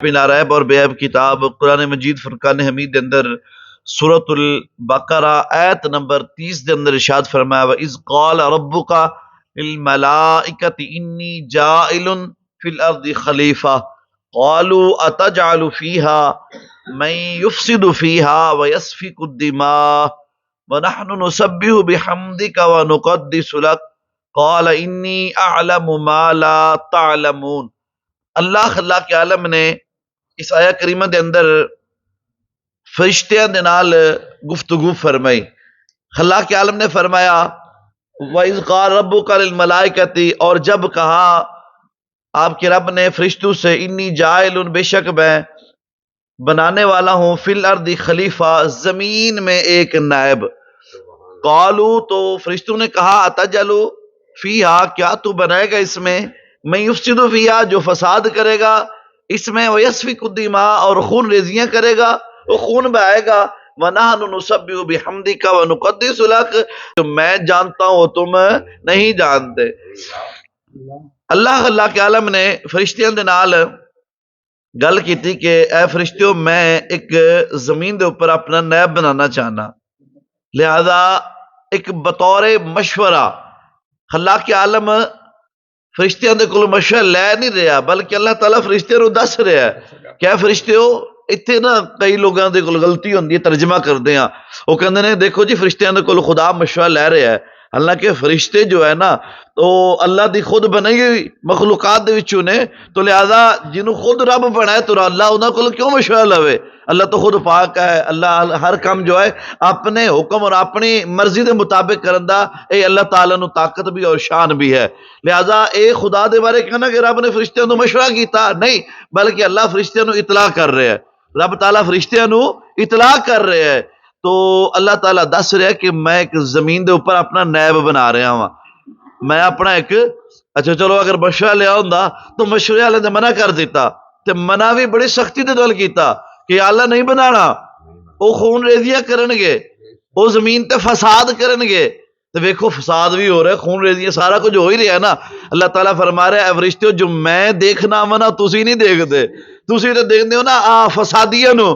بنا ریب اور بے عیب کتاب قرآن مجید فرقان حمید دے اندر سورۃ البقرہ آیت نمبر 30 دے اندر ارشاد فرمایا وَإِذْ قَالَ رَبُّكَ لِلْمَلَائِكَةِ إِنِّي جَاعِلٌ فِي الْأَرْضِ خَلِيفَةً قَالُوا أَتَجْعَلُ فِيهَا مَن يُفْسِدُ فِيهَا وَيَسْفِكُ الدِّمَاءَ وَنَحْنُ نُسَبِّحُ بِحَمْدِكَ وَنُقَدِّسُ لَكَ قَالَ إِنِّي أَعْلَمُ مَا لَا تَعْلَمُونَ۔ اللہ کے عالم نے اس آیہ کریمہ دے اندر فرشتیاں دے نال گفتگو فرمائی۔ اللہ کے عالم نے فرمایا وَإِذْ قَالَ رَبُّكَ لِلْمَلَائِكَةِ، اور جب کہا آپ کے رب نے فرشتوں سے انی جاعل، بے شک میں بنانے والا ہوں فی الارض خلیفہ، زمین میں ایک نائب۔ قالو، تو فرشتوں نے کہا اتجعل فیہا، کیا تو بنائے گا اس میں من یفسد فیہا، جو فساد کرے گا اس میں، وَيَسْفِكُ الدِّمَاءَ، اور خون ریزیاں کرے گا، وہ خون بہائے گا، وَنَحْنُ نُسَبِّحُ بِحَمْدِكَ وَنُقَدِّسُ لَكَ، تو میں جانتا ہوں تم نہیں جانتے۔ اللہ کے عالم نے فرشتیاں دے نال گل کیتی کہ اے فرشتیوں، میں ایک زمین دے اوپر اپنا نائب بنانا چاہنا، لہذا ایک بطور مشورہ اللہ کے عالم فرشتیاں دے کول مشورہ لے نہیں رہا، بلکہ اللہ تعالیٰ فرشتیاں نو دس رہا ہے کہ فرشتیو، اتنے نا کئی لوگاں دے کول غلطی ہوندی ہے، ترجمہ کردے ہیں، وہ کہندے نے دیکھو جی فرشتیاں دے کول خدا مشورہ لے رہا ہے، حالانکہ فرشتے جو ہے نا تو اللہ دی خود بنائی ہوئی مخلوقات دے وچوں نے، تو لہذا جنہوں خود رب بنائے تو اللہ انہاں کول کیوں مشورہ لوے؟ اللہ تو خود پاک ہے، اللہ ہر کام جو ہے اپنے حکم اور اپنی مرضی دے مطابق کرندا، اے اللہ تعالیٰ نو طاقت بھی اور شان بھی ہے، لہذا اے خدا دے بارے کہنا کہ رب نے فرشتیاں نو مشورہ کیتا نہیں، بلکہ اللہ فرشتیاں نو اطلاع کر رہے ہیں، رب تعالیٰ فرشتیاں نو اطلاع کر رہے ہیں، تو اللہ تعالیٰ دس رہا ہے کہ میں ایک زمین دے اوپر اپنا نائب بنا رہا ہوں، میں اپنا ایک، اچھا چلو اگر مشورہ لیا ہوندا تو مشورے والے نے منع کر دیتا، تے منع بھی بڑی سختی دے نال کیتا کہ اللہ نہیں بنانا، وہ خون ریزیاں کرن گے، وہ زمین تے فساد کرن گے، تو ویکھو فساد بھی ہو رہا ہے، خون ریزیاں سارا کچھ ہو ہی رہا ہے نا۔ اللہ تعالیٰ فرما رہا ہے اے فرشتیو، جو میں دیکھنا وا نا تسی نہیں دیکھتے، تسی تو دیکھتے ہو نا فسادیاں نو،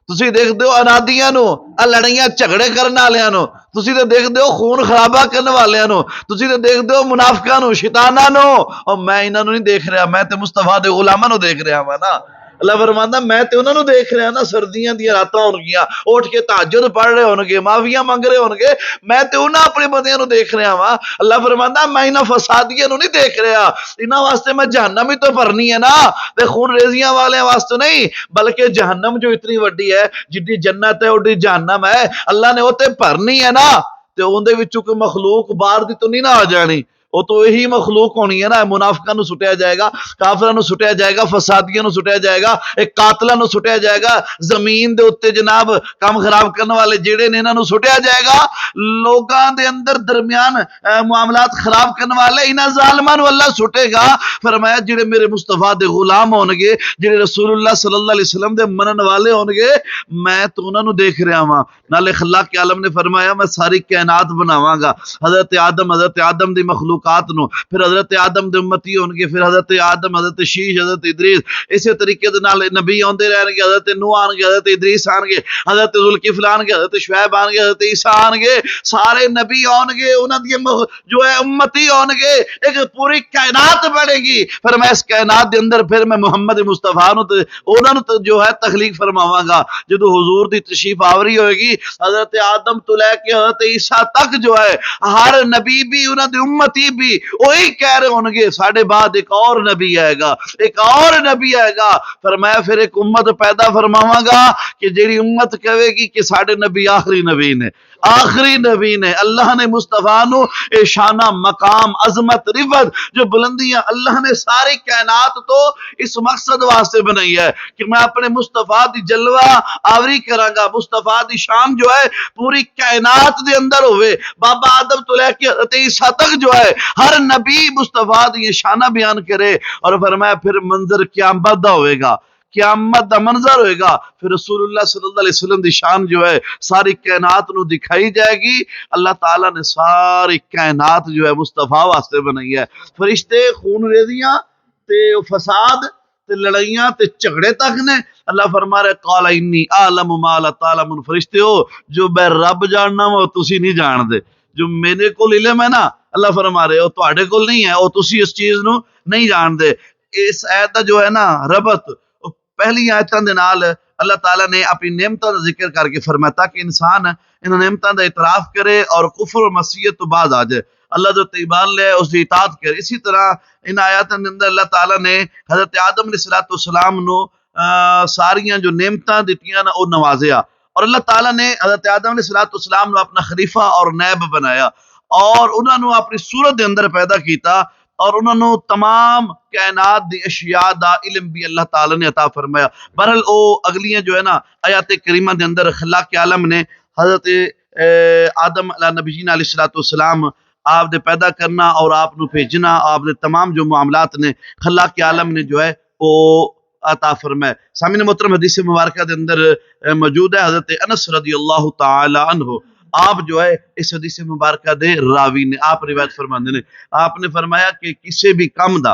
تسی دیکھتے ہو انادیاں نو، لڑائیاں جھگڑے کرنے والیاں نو، تسی تو دیکھتے ہو خون خرابہ کرنے والیاں نو، تسی تو دیکھتے ہو منافقاں نو، شیطاناں نو، اور میں انہاں نو نہیں دیکھ رہا، میں تے مصطفیٰ دے غلاماں نو دیکھ رہا ہاں نا۔ اللہ فرماندا میں تے انہاں نو دیکھ رہا نا، سردیاں دی راتاں ہون گیاں، اٹھ کے تہجد پڑھ رہے ہون گے، معافیاں مانگ رہے ہون گے، میں تے انہاں اپنے بندیاں نو دیکھ رہا ہاں۔ اللہ فرماندا میں انہاں فسادیاں نو نہیں دیکھ رہا، انہاں واسطے میں جہنم ہی تو بھرنی ہے نا، تے خون ریزیاں والے واسطے نہیں، بلکہ جہنم جو اتنی وڈی ہے، جڈی جنت ہے اڈی جہنم ہے، اللہ نے وہ تے بھرنی ہے نا، تے اون دے وچوں کوئی مخلوق باہر دی تو نہیں نہ آ جانی، وہ تو یہی مخلوق ہونی ہے نا، منافقاں نو سٹیا جائے گا، کافراں نو سٹیا جائے گا، فسادیاں نو سٹیا جائے گا، ایک قاتلاں نو سٹیا جائے گا، زمین دے اوتے جناب کام خراب کرنے والے جڑے نے انہاں نو سٹیا جائے گا، لوگاں دے اندر درمیان معاملات خراب کرنے والے انہاں ظالماں نو اللہ سٹے گا۔ فرمایا جڑے میرے مصطفیٰ دے غلام ہون گے، جڑے رسول اللہ صلی اللہ علیہ وسلم دے منن والے ہون گے، میں تو انہاں نو دیکھ رہا ہاں۔ نالے اللہ کے عالم نے فرمایا میں ساری کائنات بناواں گا، حضرت آدم دی مخلوقات نو، پھر حضرت آدم دے امتی ہون گے، پھر حضرت آدم، حضرت شیش، حضرت ادریس، اسی طریقے دے نال نبی آندے رہن گے، حضرت نوح آن گے، حضرت ادریس آن گے، حضرت ذوالکفل آن گے، حضرت شعیب آن گے، حضرت عیسیٰ آن گے، سارے نبی آن گے، انہاں دی جو ہے امتی آن گے، ایک پوری کائنات بنے گی، پھر میں اس کائنات دے اندر پھر میں محمد مصطفیٰ نو انہاں نو جو ہے تخلیق فرماواں گا، جدو حضور دی تشریف آوری ہوئے گی، حضرت آدم تو لے کے حضرت عیسیٰ تک جو ہے ہر نبی بھی انہاں دی امتی بھی وہی کہہ رہے ہوں گے ساڈے بعد ایک اور نبی آئے گا، ایک اور نبی آئے گا، فرمایا پھر ایک امت پیدا فرماواں گا کہ جیڑی امت کہے گی کہ ساڈے نبی آخری نبی نے، آخری نبی نے، اللہ نے مصطفیٰ نو اے شانہ مقام عظمت رفت جو بلندیاں اللہ نے ساری کائنات تو اس مقصد واسطے بنائی ہے کہ میں اپنے مصطفیٰ دی جلوہ آوری کراں گا، مصطفیٰ دی شان جو ہے پوری کائنات دے اندر ہوئے، بابا آدم تو لے کے حضرت عیسیٰ تک جو ہے ہر نبی مصطفیٰ دی شانہ بیان کرے، اور فرمایا پھر منظر قیامت دا ہوئے گا، قیامت دا منظر ہوئے گا، پھر رسول اللہ صلی اللہ علیہ وسلم دی شان جو ہے ساری کائنات نو دکھائی جائے گی۔ اللہ تعالیٰ نے ساری کائنات جو ہے مصطفیٰ واسطے بنائی ہے، فرشتے خون ریزیاں تے فساد تے لڑائیاں تے جھگڑے تک نے. اللہ فرما رہا ہے قال انی اعلم ما لا تعلمون. فرشتے ہو جو میں رب جاننا وہ تسی نہیں جان دے. جو میرے کول علم ہے نا اللہ فرما رہے ہو تواڈے کول نہیں ہے وہ تسی اس چیز نو نہیں جان دے. اس آیت دا جو ہے نا ربط پہلی آیتاں دے نال اللہ تعالیٰ نے اپنی نعمتوں کا ذکر کر کے فرمایا تاکہ انسان ان نعمتوں کا اعتراف کرے اور کفر و معصیت تو بعد آ جائے. اللہ جو ایمان لے اس کی اطاعت کرے. اسی طرح ان آیاتوں کے اندر اللہ تعالیٰ نے حضرت آدم علیہ السلام نو ساریاں جو نعمتاں دیتیاں نا وہ نوازیا اور اللہ تعالیٰ نے حضرت آدم علیہ السلام نو اپنا خلیفہ اور نائب بنایا اور انہوں نے اپنی صورت دے اندر پیدا کیتا اور انہوں نے تمام کائنات دی اشیاء دا علم بھی اللہ تعالیٰ نے عطا فرمایا. بہرحال او اگلیاں جو ہے نا آیات کریمہ دے اندر خلاق عالم نے حضرت آدم علیہ نبینا علیہ السلام آپ دے پیدا کرنا اور آپ نو بھیجنا آپ دے تمام جو معاملات نے خلاق عالم نے جو ہے وہ عطا فرمائے. سامعین محترم حدیث مبارکہ دے اندر موجود ہے حضرت انس رضی اللہ تعالی عنہ آپ جو ہے اس حدیث مبارکہ دے راوی نے آپ روایت فرماندے نے. آپ نے فرمایا کہ کسی بھی کام دا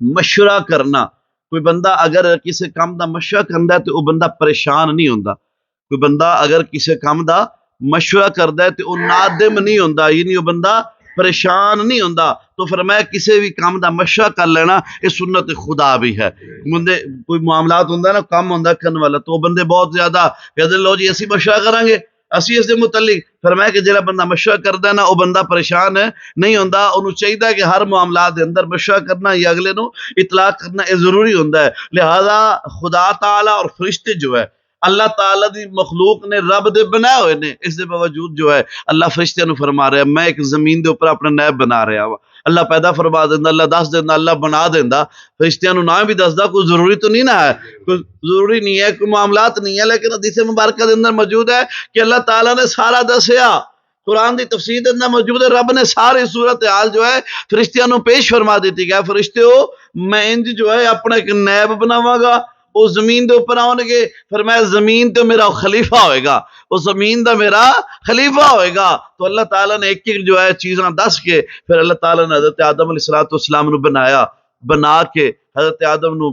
مشورہ کرنا کوئی بندہ اگر کسی کام دا مشورہ کرتا ہے تو وہ بندہ پریشان نہیں ہوتا. کوئی بندہ اگر کسی کام دا مشورہ کرتا ہے تو وہ نادم نہیں ہوتا یعنی وہ بندہ پریشان نہیں ہوتا. تو فرمایا کسی بھی کام دا مشورہ کر لینا یہ سنت خدا بھی ہے. بندے کوئی معاملات ہوتا ہے نا کام ہوتا کرنے والا تو وہ بندے بہت زیادہ کہتے لو جی اسی مشورہ کریں گے اسی اس دے متعلق. فرمایا کہ جڑا بندہ مشورہ کرتا ہے نا وہ بندہ پریشان نہیں ہوتا. انہوں چاہیے کہ ہر معاملات دے اندر مشورہ کرنا یا اگلے نو اطلاع کرنا یہ ضروری ہوتا ہے. لہذا خدا تعالیٰ اور فرشتے جو ہے اللہ تعالیٰ دی مخلوق نے رب دے بنائے ہوئے نے. اس دے باوجود جو ہے اللہ فرشتے نو فرما رہا ہے میں ایک زمین دے اوپر اپنا نائب بنا رہا ہوں. اللہ پیدا فرما دینا اللہ دس دینا اللہ بنا دینا. فرشتیاں نو نہ بھی دسدا کوئی ضروری تو نہیں نہ ہے کوئی ضروری نہیں ہے کوئی معاملات نہیں ہے لیکن حدیث مبارکہ دے اندر موجود ہے کہ اللہ تعالیٰ نے سارا دسیا. قرآن دی تفسیر دے اندر موجود ہے رب نے ساری صورتحال جو ہے فرشتیاں نو پیش فرما دیتی کہ فرشتے ہو میں انج جو ہے اپنا ایک نائب بناواں گا وہ زمین دے اوپر آؤں گے. فرمایا زمین تو میرا خلیفہ ہوئے گا وہ زمین دا میرا خلیفہ ہوئے گا. تو اللہ تعالیٰ نے ایک ایک جو ہے چیزاں دس کے پھر اللہ تعالیٰ نے حضرت آدم علیہ السلام نو بنایا. بنا کے حضرت آدم نو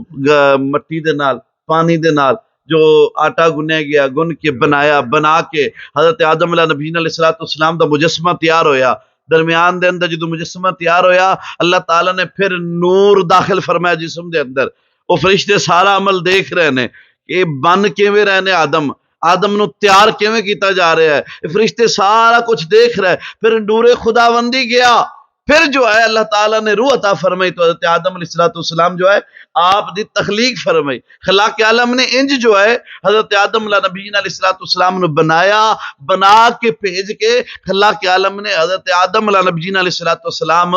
مٹی دے نال پانی دے نال جو آٹا گنیا گیا گن کے بنایا. بنا کے حضرت آدم علیہ نبینا علیہ السلام دا مجسمہ تیار ہویا. درمیان دے اندر جدو مجسمہ تیار ہویا اللہ تعالیٰ نے پھر نور داخل فرمایا جسم دے اندر. وہ فرشتے سارا عمل دیکھ رہے ہیں کہ بن کیویں رہنے آدم نو تیار کیویں کیتا جا رہا ہے. فرشتے سارا کچھ دیکھ رہے. پھر نور خداوندی گیا پھر جو ہے اللہ تعالیٰ نے روح عطا فرمائی تو حضرت آدم علیہ السلام جو ہے آپ دی تخلیق فرمائی. خلاق عالم نے انج جو ہے حضرت آدم علیہ نبینا علیہ السلام نے بنایا بنا کے بھیج کے خلاق عالم نے حضرت آدم علیہ نبینا علیہ السلام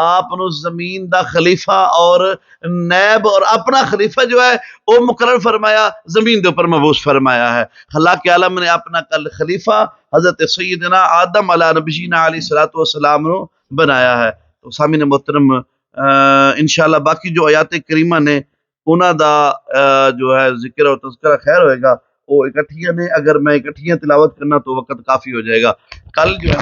آپ نو زمین دا خلیفہ اور نیب اور اپنا خلیفہ جو ہے وہ مقرر فرمایا زمین دے اوپر مبعوث فرمایا ہے. خلاق عالم نے اپنا کل خلیفہ حضرت سیدنا آدم علیہ نبینا علیہ السلام نو بنایا ہے. تو سامعین محترم انشاءاللہ باقی جو آیات کریمہ نے انہاں دا جو ہے ذکر اور تذکرہ خیر ہوئے گا وہ اکٹھیاں نے اگر میں اکٹھیاں تلاوت کرنا تو وقت کافی ہو جائے گا. کل جو ہے